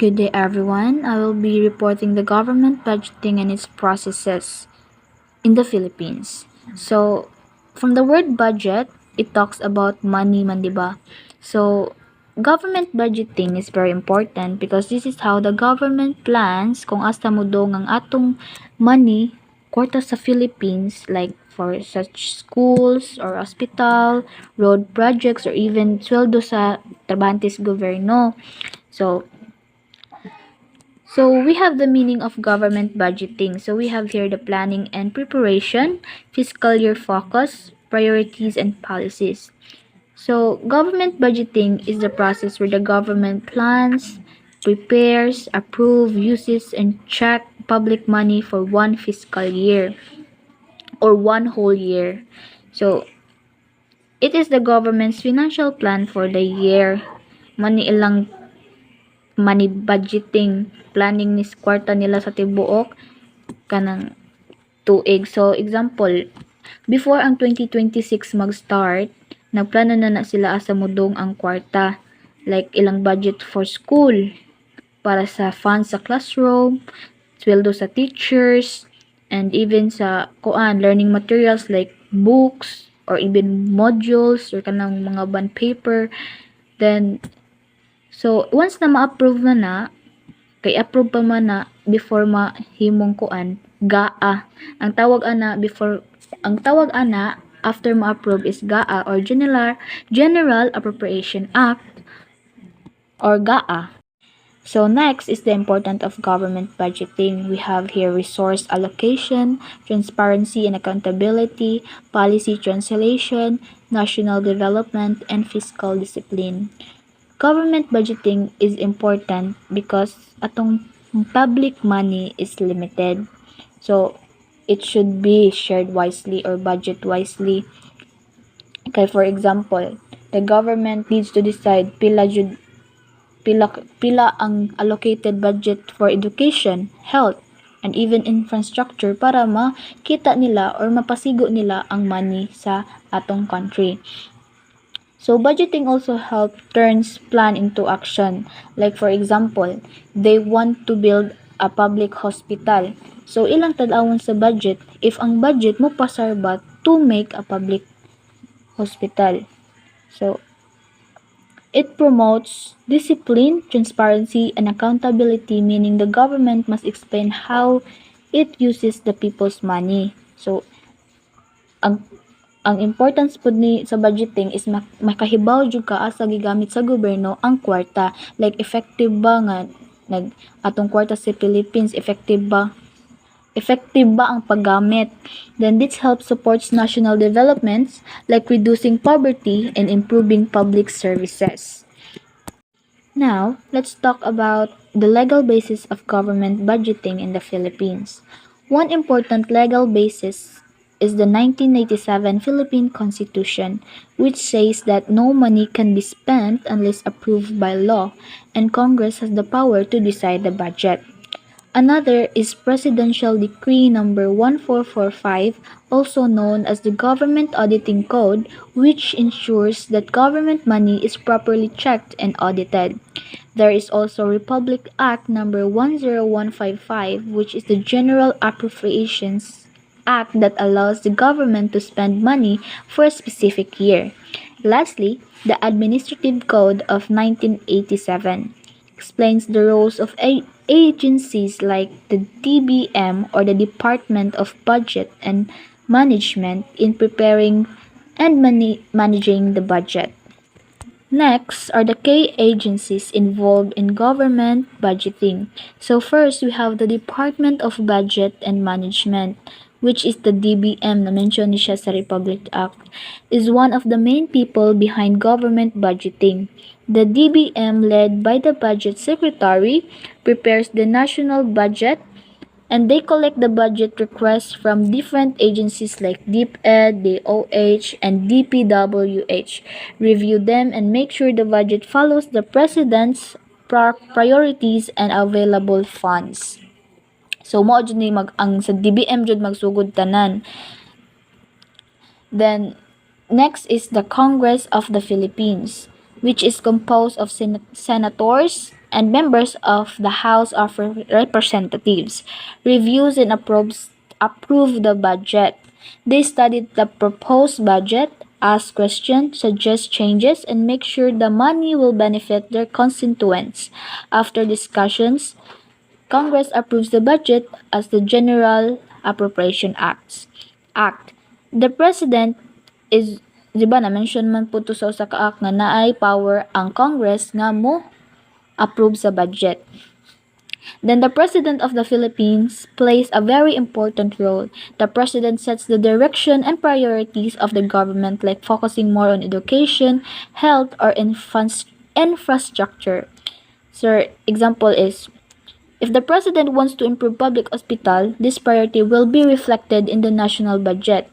Good day, everyone. I will be reporting the government budgeting and its processes in the Philippines. So, from the word budget, it talks about money man, diba? So, government budgeting is very important because this is how the government plans kung asa mo dong ang atong money kwarta sa Philippines, like for such schools or hospital, road projects, or even sweldo sa trabahantes gobyerno. So we have the meaning of government budgeting. So we have here the planning and preparation, fiscal year focus, priorities, and policies. So government budgeting is the process where the government plans, prepares, approve, uses, and check public money for one fiscal year or one whole year. So it is the government's financial plan for the year. Mani ilang money budgeting planning ni kwarta nila sa tibuok kanang tuig. So example, before ang 2026 mag-start, nagplano na sila asa mudong ang kwarta, like ilang budget for school, para sa funds sa classroom, sweldo sa teachers, and even sa learning materials like books or even modules or kanang mga bond paper. Then so once na ma-approve na, kay approve pa man na before mahimong GAA. Ang tawag ana after ma-approve is GAA or General Appropriation Act or GAA. So next is the importance of government budgeting. We have here resource allocation, transparency and accountability, policy translation, national development, and fiscal discipline. Government budgeting is important because atong public money is limited. So, it should be shared wisely or budget wisely. Okay, for example, the government needs to decide pila ang allocated budget for education, health, and even infrastructure para makita nila or mapasigo nila ang money sa atong country. So budgeting also helps turns plan into action. Like for example, they want to build a public hospital. So ilang tadawon sa budget if ang budget mo pasarbat to make a public hospital. So it promotes discipline, transparency, and accountability, meaning the government must explain how it uses the people's money. So ang importance pud ni sa budgeting is makahibaw jud ka asa gigamit sa gobyerno ang kwarta, like effective ba nga atong kwarta sa Philippines, effective ba ang paggamit. Then this helps supports national developments like reducing poverty and improving public services. Now, let's talk about the legal basis of government budgeting in the Philippines. One important legal basis is the 1987 Philippine Constitution, which says that no money can be spent unless approved by law, and Congress has the power to decide the budget. Another is Presidential Decree number 1445, also known as the Government Auditing Code, which ensures that government money is properly checked and audited. There is also Republic Act number 10155, which is the General Appropriations Act that allows the government to spend money for a specific year. Lastly, the Administrative Code of 1987 explains the roles of agencies like the DBM or the Department of Budget and Management in preparing and managing the budget. Next are the key agencies involved in government budgeting. So first, we have the Department of Budget and Management, which is the DBM na mention ni siya sa Republic Act, is one of the main people behind government budgeting. The DBM, led by the Budget Secretary, prepares the national budget, and they collect the budget requests from different agencies like DepEd, DOH, and DPWH, review them, and make sure the budget follows the President's priorities and available funds. So mo jud ni ang sa DBM jud magsugod tanan. Then next is the Congress of the Philippines, which is composed of senators and members of the House of Representatives reviews and approve the budget. They study the proposed budget, ask questions, suggest changes, and make sure the money will benefit their constituents. After discussions, Congress approves the budget as the General Appropriation Act. The President is, di ba na-mention man po to sa usa ka act nga naay power ang Congress nga mo approve sa budget. Then the President of the Philippines plays a very important role. The President sets the direction and priorities of the government, like focusing more on education, health, or infrastructure. So, example is, if the President wants to improve public hospital, this priority will be reflected in the national budget.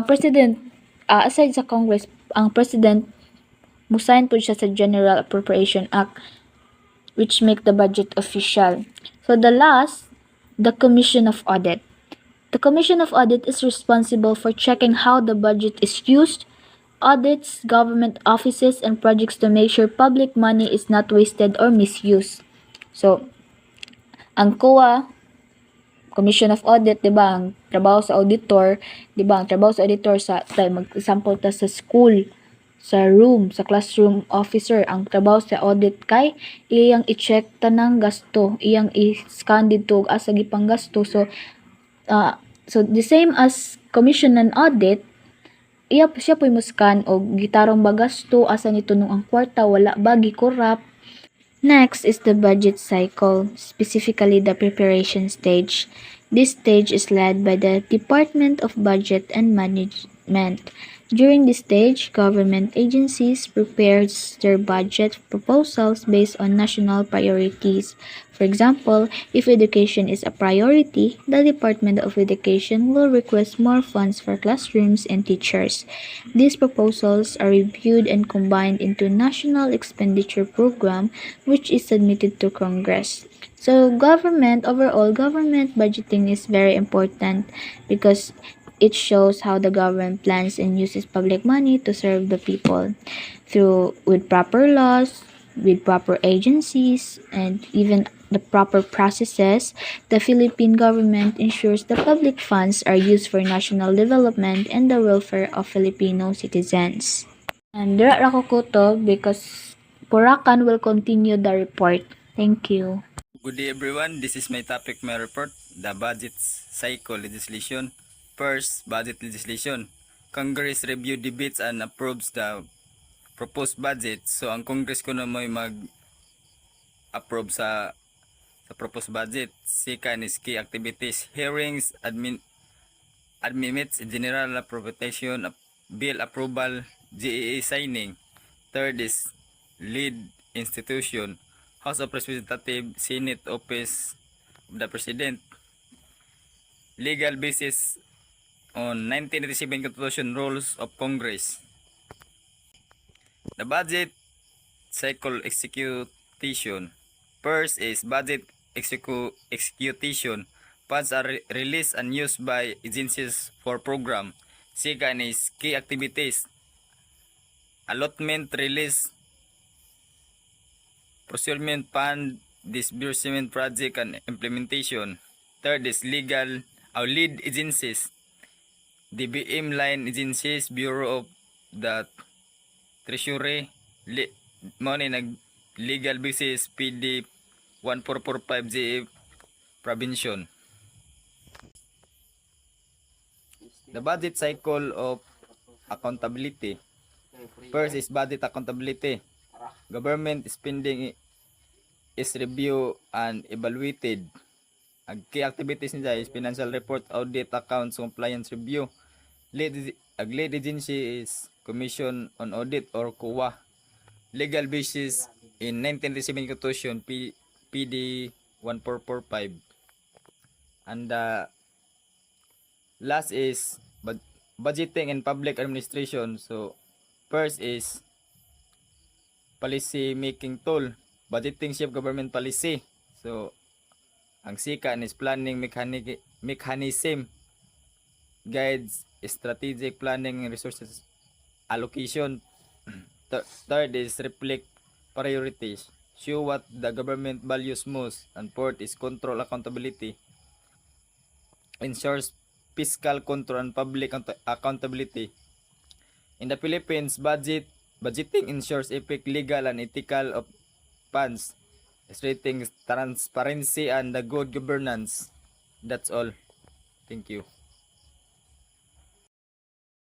President, aside sa Congress, ang President, musayn po siya sa General Appropriation Act, which make the budget official. So the last, the Commission of Audit. The Commission of Audit is responsible for checking how the budget is used, audits government offices and projects to make sure public money is not wasted or misused. So, ang COA, Commission of Audit, di ba, ang trabaho sa auditor, di ba, ang trabaho sa auditor sa, mag-example ta sa school, sa room, sa classroom officer, ang trabaho sa audit kay iyang i-check tanang gasto, iyang i-scan dito asa gipang gasto. So the same as commission and audit, siya po mo-scan og gitarong ba gasto, asa nito nung ang kwarta wala ba gi-corrupt. Next is the budget cycle, specifically the preparation stage. This stage is led by the Department of Budget and Management. During this stage, government agencies prepare their budget proposals based on national priorities. For example, if education is a priority, the Department of Education will request more funds for classrooms and teachers. These proposals are reviewed and combined into National Expenditure Program, which is submitted to Congress. So overall government budgeting is very important because it shows how the government plans and uses public money to serve the people with proper laws, with proper agencies, and even the proper processes. The Philippine government ensures the public funds are used for national development and the welfare of Filipino citizens. And dira ra ko kuto because Purakan will continue the report. Thank you. Good day everyone, this is my topic, my report, the budget cycle legislation. First, budget legislation. Congress review, debates, and approves the proposed budget. So, ang Congress ko na may mag-approve sa proposed budget. Second is key activities, hearings, admits, general appropriation, bill approval, GAA signing. Third is lead institution, House of Representatives, Senate, Office of the President. Legal basis on 1987 Constitution, Rules of Congress. The budget cycle execution. First is budget execution. Funds are released and used by agencies for program. Second is key activities. Allotment, release, procurement, fund, disbursement, project, and implementation. Third is lead agencies. DBM line agencies, Bureau of the Treasury, legal basis, PD 1445 GA Provision. The budget cycle of accountability. First is budget accountability. Government spending is reviewed and evaluated. Ang key activities nila is financial report, audit, accounts, compliance review. Lead agency is Commission on Audit or COA. Legal basis in 1987 Constitution, PD 1445. And last is budgeting and public administration. So first is policy making tool, budgeting shape government policy. So ang second is planning mechanism, guides strategic planning and resources allocation. Third is reflect priorities. show what the government values most, and fourth is control accountability, ensures fiscal control and public accountability. In the Philippines, budgeting ensures effective legal and ethical of funds, illustrating transparency and the good governance. That's all. Thank you.